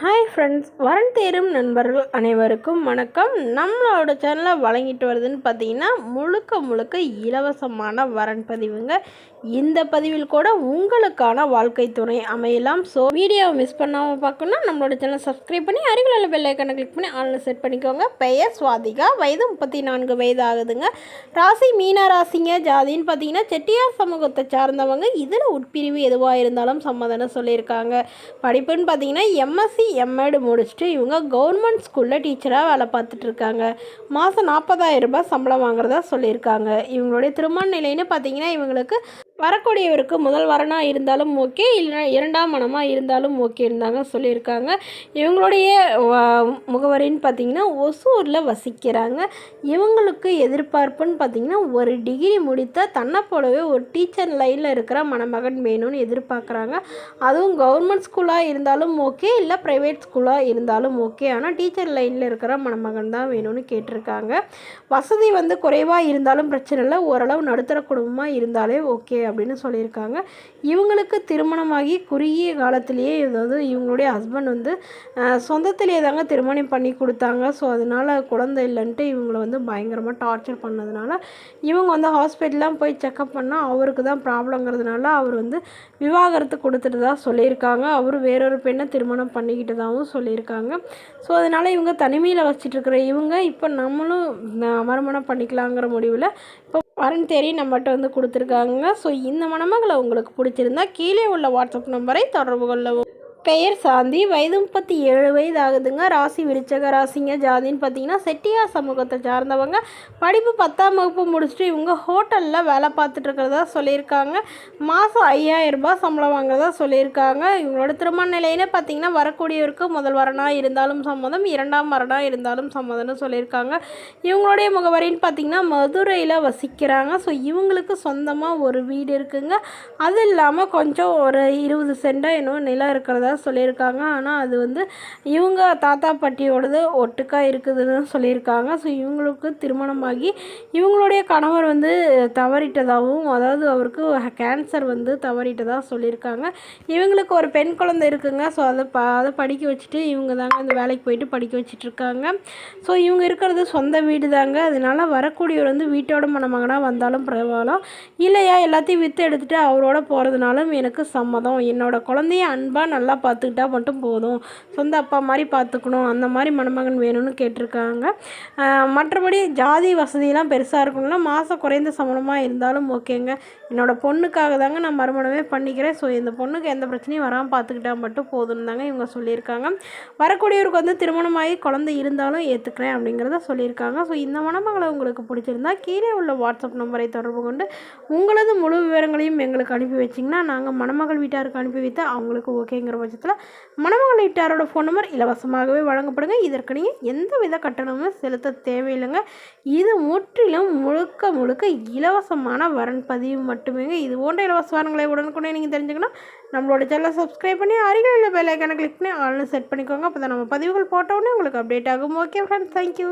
Hi friends, வரன் தேரும் நண்பர்கள் அனைவருக்கும் வணக்கம். நம்மளோட சேனலில் வழங்கிட்டு வருதுன்னு பார்த்தீங்கன்னா முழுக்க முழுக்க இலவசமான வரன் பதிவுங்க. இந்த பதிவில் கூட உங்களுக்கான வாழ்க்கை துணை அமையலாம். ஸோ வீடியோவை மிஸ் பண்ணாமல் பார்க்கணுன்னா நம்மளோட சேனலை சப்ஸ்கிரைப் பண்ணி அருகில் உள்ள பெல் ஐக்கானை கிளிக் பண்ணி ஆன்லைன் செட் பண்ணிக்கோங்க. பெயர் சுவாதிகா, வயது 34 வயது ஆகுதுங்க. ராசி மீன ராசிங்க. ஜாதின்னு பார்த்தீங்கன்னா செட்டியார் சமூகத்தை சார்ந்தவங்க. இதில் உட்பிரிவு எதுவாக இருந்தாலும் சம்மதம்னு சொல்லியிருக்காங்க. படிப்புன்னு பார்த்தீங்கன்னா எம்எஸ்சி எம்எட் முடிச்சுட்டு இவங்க கவர்மெண்ட் ஸ்கூலில் டீச்சராக வேலை பார்த்துட்ருக்காங்க. மாதம் 40,000 ரூபாய் சம்பளம் வாங்குறதா சொல்லியிருக்காங்க. இவங்களுடைய திருமண நிலைன்னு பார்த்தீங்கன்னா இவங்களுக்கு வரக்கூடியவருக்கு முதல் வரனாக இருந்தாலும் ஓகே, இல்லைனா இரண்டாம் மனமாக இருந்தாலும் ஓகே இருந்தாங்க சொல்லியிருக்காங்க. இவங்களுடைய முகவரின்னு பார்த்திங்கன்னா ஒசூரில் வசிக்கிறாங்க. இவங்களுக்கு எதிர்பார்ப்புன்னு பார்த்திங்கன்னா ஒரு டிகிரி முடித்த தன்னை போலவே ஒரு டீச்சர் லைனில் இருக்கிற மணமகன் வேணும்னு எதிர்பார்க்குறாங்க. அதுவும் கவர்மெண்ட் ஸ்கூலாக இருந்தாலும் ஓகே, இல்லை ப்ரைவேட் ஸ்கூலாக இருந்தாலும் ஓகே, ஆனால் டீச்சர் லைனில் இருக்கிற மணமகன் தான் வேணும்னு கேட்டிருக்காங்க. வசதி குறைவாக இருந்தாலும் பிரச்சனை இல்லை, ஓரளவு நடுத்தர குடும்பமாக இருந்தாலே ஓகே அப்படின்னு சொல்லியிருக்காங்க. இவங்களுக்கு திருமணமாகி குறுகிய காலத்திலேயே இவங்களுடைய ஹஸ்பண்ட் சொந்தத்திலேயே தாங்க திருமணம் பண்ணி கொடுத்தாங்க. ஸோ அதனால் குழந்தை இல்லைன்ட்டு இவங்களை பயங்கரமாக டார்ச்சர் பண்ணதுனால இவங்க ஹாஸ்பிட்டல்லாம் போய் செக்கப் பண்ணால் அவருக்கு தான் ப்ராப்ளங்கிறதுனால அவர் விவாகரத்து கொடுத்துட்டு தான் சொல்லியிருக்காங்க. அவர் வேறொரு பெண்ணை திருமணம் பண்ணிக்கிட்டதாகவும் சொல்லியிருக்காங்க. ஸோ அதனால் இவங்க தனிமையில் வச்சிட்ருக்கிற இவங்க இப்போ நம்மளும் மறுமணம் பண்ணிக்கலாங்கிற முடிவில் இப்போ வரன் தேடி நம்மகிட்ட கொடுத்துருக்காங்க. ஸோ இந்த மணமகளை உங்களுக்கு பிடிச்சிருந்தா கீழே உள்ள வாட்ஸ்அப் நம்பரை தொடர்பு கொள்ளவும். பெயர் சாந்தி, வயது 37 வயது ஆகுதுங்க. ராசி விருச்சக ராசிங்க. ஜாதின்னு பார்த்தீங்கன்னா செட்டியார் சமூகத்தை சார்ந்தவங்க. படிப்பு 10ஆம் வகுப்பு முடிச்சுட்டு இவங்க ஹோட்டலில் வேலை பார்த்துட்ருக்கிறதா சொல்லியிருக்காங்க. மாதம் 5,000 ரூபாய் சம்பளம் வாங்குறதா சொல்லியிருக்காங்க. இவங்களோட திருமண நிலையினே பார்த்தீங்கன்னா வரக்கூடியவருக்கு முதல் வரனாக இருந்தாலும் சம்மதம், இரண்டாம் வரனாக இருந்தாலும் சம்மதம்னு சொல்லியிருக்காங்க. இவங்களுடைய முகவரின்னு பார்த்தீங்கன்னா மதுரையில் வசிக்கிறாங்க. ஸோ இவங்களுக்கு சொந்தமாக ஒரு வீடு இருக்குங்க. அது இல்லாமல் கொஞ்சம் ஒரு 20 சென்டாக இன்னும் நிலம் இருக்கிறதா சொல்லியிருக்காங்க. ஆனால் அது இவங்க தாத்தா பாட்டியோடது ஒட்டுக்காக இருக்குதுன்னு சொல்லியிருக்காங்க. ஸோ இவங்களுக்கு திருமணமாகி இவங்களுடைய கணவர் தவறிட்டதாகவும், அதாவது அவருக்கு கேன்சர் தவறிட்டதாக சொல்லியிருக்காங்க. இவங்களுக்கு ஒரு பெண் குழந்தை இருக்குங்க. ஸோ அதை படிக்க வச்சுட்டு இவங்க தாங்க இந்த வேலைக்கு போயிட்டு படிக்க வச்சிட்ருக்காங்க. ஸோ இவங்க இருக்கிறது சொந்த வீடு தாங்க. அதனால் வரக்கூடியவர் வீட்டோட மணமகனாக வந்தாலும் பரவாயில்ல, இல்லையா எல்லாத்தையும் விற்று எடுத்துகிட்டு அவரோட போகிறதுனாலும் எனக்கு சம்மதம். என்னோடய குழந்தைய அன்பாக நல்லா பார்த்துக்கிட்டா மட்டும் போதும், சொந்த அப்பா மாதிரி பார்த்துக்கணும், அந்த மாதிரி மணமகன் வேணும்னு கேட்டிருக்காங்க. மற்றபடி ஜாதி வசதியெல்லாம் பெருசாக இருக்கணும்னா மாதம் குறைந்த சம்பளமாக இருந்தாலும் ஓகேங்க. என்னோடய பொண்ணுக்காக தாங்க நான் மறுமணமே பண்ணிக்கிறேன். ஸோ இந்த பொண்ணுக்கு எந்த பிரச்சனையும் வராமல் பார்த்துக்கிட்டா மட்டும் போதும்னு தாங்க இவங்க சொல்லியிருக்காங்க. வரக்கூடியவருக்கு திருமணமாகி குழந்தை இருந்தாலும் ஏற்றுக்கிறேன் அப்படிங்கிறத சொல்லியிருக்காங்க. ஸோ இந்த மணமகளை உங்களுக்கு பிடிச்சிருந்தா கீழே உள்ள வாட்ஸ்அப் நம்பரை தொடர்பு கொண்டு உங்களது முழு விவரங்களையும் எங்களுக்கு அனுப்பி வச்சிங்கன்னா நாங்கள் மணமகள் வீட்டாருக்கு அனுப்பி வைத்து அவங்களுக்கு ஓகேங்கிற பட்சத்தில் மணமகள் வீட்டாரோட ஃபோன் நம்பர் இலவசமாகவே வழங்கப்படுங்க. இதற்கு நீங்கள் எந்த வித கட்டணமும் செலுத்த தேவையில்லைங்க. இது முற்றிலும் முழுக்க முழுக்க இலவசமான வரன் பதிவு மட்டுமேங்க. இது போன்ற இலவச வரன்களை உடனுக்குடனே நீங்கள் தெரிஞ்சுக்கணும் நம்மளோட சேனலை சப்ஸ்கிரைப் பண்ணி அருகில் உள்ள பெல் ஐக்கானை கிளிக் பண்ணி ஆன்லைன் செட் பண்ணிக்கோங்க. அப்போ தான் நம்ம பதிவுகள் போட்டோடனே உங்களுக்கு அப்டேட் ஆகும். Okay friends, thank you.